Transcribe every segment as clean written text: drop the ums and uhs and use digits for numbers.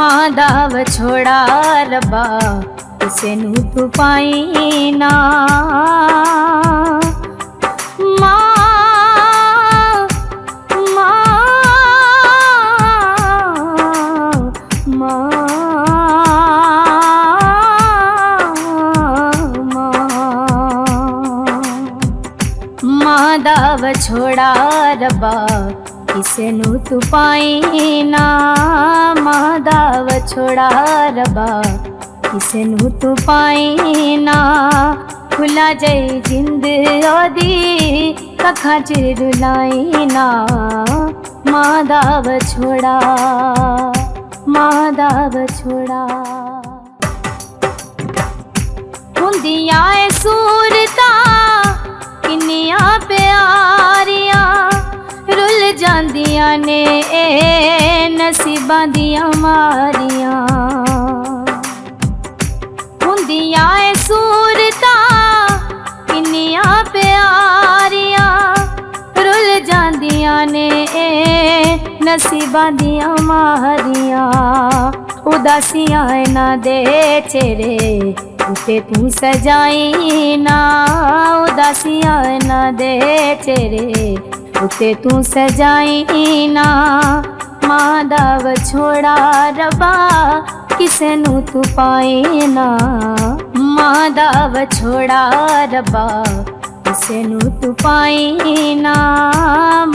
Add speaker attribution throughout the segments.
Speaker 1: मां दा वछोड़ा रब्बा किसे नू तू पाई ना। मां दा वछोड़ा रब्बा किसे नू तू पाई ना। मां दा वछोड़ा रब्बा किसे नू तू पाई ना। खुला जई जिंद ओदी कखा च रुलाई ना। मां दा वछोड़ा, मां दा वछोड़ा हुंदियां ए सूरतां किन्नियां प्यारियां रुल जांदियां ने नसीबां दियां मारियां। हुंदियां ए सूरतां किन्नियां प्यारियां रुल जांदियां ने नसीबां दियां मारियां। उदासियां ना दे चेहरे उते तू सजाई ना। उदासियां ना दे चेहरे उते तू सजाई ना। मां दा वछोड़ा रब्बा किसे नू तू पाई ना। मां दा वछोड़ा रब्बा किसे नू तू पाई ना।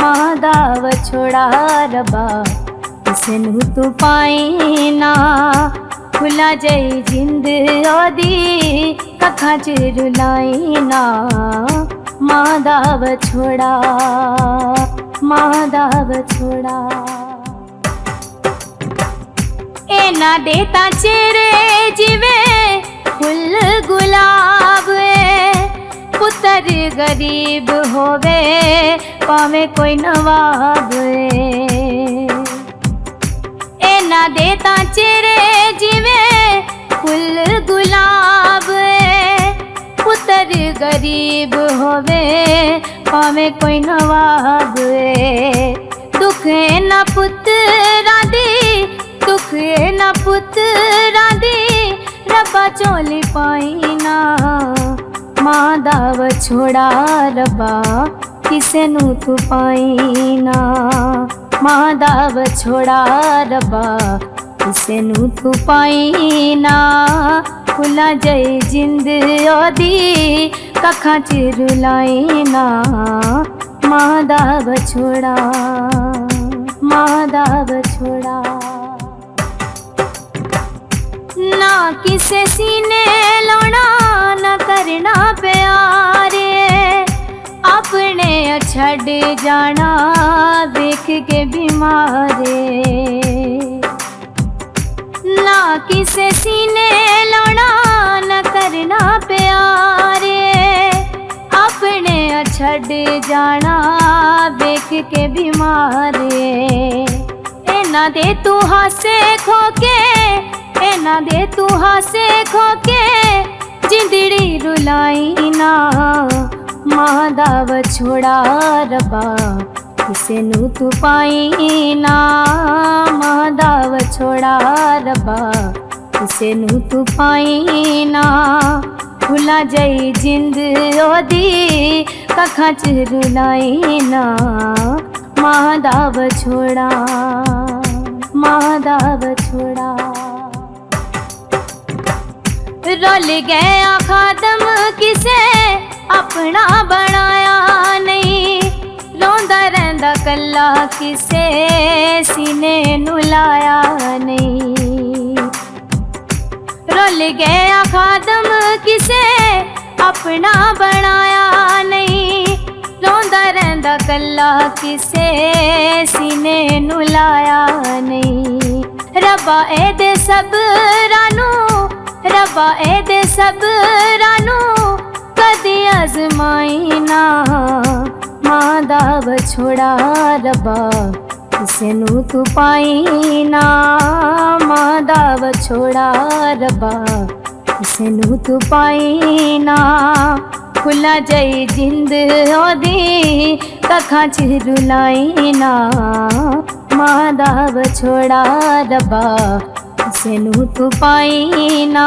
Speaker 1: मां दा वछोड़ा रब्बा किसे नू तू पाई ना। खुला जई जिंद ओदी कखा च रुलाई ना। मां दा वछोड़ा, मां दा वछोड़ा ए ना देता चेहरे जिवे फुल गुलाब। पुत्र गरीब होवे पावे कोई नवाब। ए ना देता चेहरे जिवे फुल गुलाब। पुत्र गरीब होवे पावे कोई नवाब। दुख ना पुत्रा दी, दुख ना पुत्रा दी रब्बा झोली पाई ना। मां दा वछोड़ा रब्बा किसे नू तू पाई ना। मां दा वछोड़ा रब्बा किसे नू तू पाई ना। खुला जई जिंद ओदी कखा च रुलाई ना। मां दा वछोड़ा, मां दा वछोड़ा ना किसे सीने लाना ना करना प्यारे। अपने छड़ जाना देख के बीमारे। ना किसे सीने लाना ना करना प्यारे। अपने छड़ जाना देख के बीमारे। ए ना दे तू हासे खोके, ए ना दे तू हासे खोके जिंदड़ी रुलाई ना। मां दा वछोड़ा रब्बा किसे नू तू पाई ना। मां दा वछोड़ा रब्बा किसे नू तू पाई ना। खुला जई जिंद ओदी कखा च रुलाई ना। मां दा वछोड़ा, मां दा वछोड़ा रोल गया खादम किसे अपना बनाया नहीं। रोंदा रहिंदा कल्ला किसे सीने नू लाया नहीं। रुल गया खादम किसे अपना बनाया नहीं। रोंदा रहिंदा कल्ला किसे सीने नू लाया नहीं। रब्बा ए दे सबरां नू, रब्बा ए दे सबरां नू कदी आजमाई ना। मां दा वछोड़ा रब्बा किसे नू तू पाई ना। मां दा वछोड़ा रब्बा किसे नू तू पाई ना। खुला जई जिंद ओदी कखा च रुलाई ना। मां दा वछोड़ा रब्बा किसे नू तू पाई ना।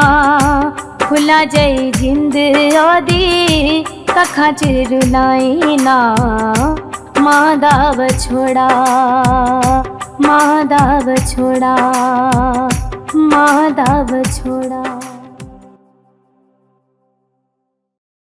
Speaker 1: भुला जाई जिंद ओदी कखा च रुलाई ना। मां दा बछोड़ा, मां दा बछोड़ा, मां दा बछोड़ा।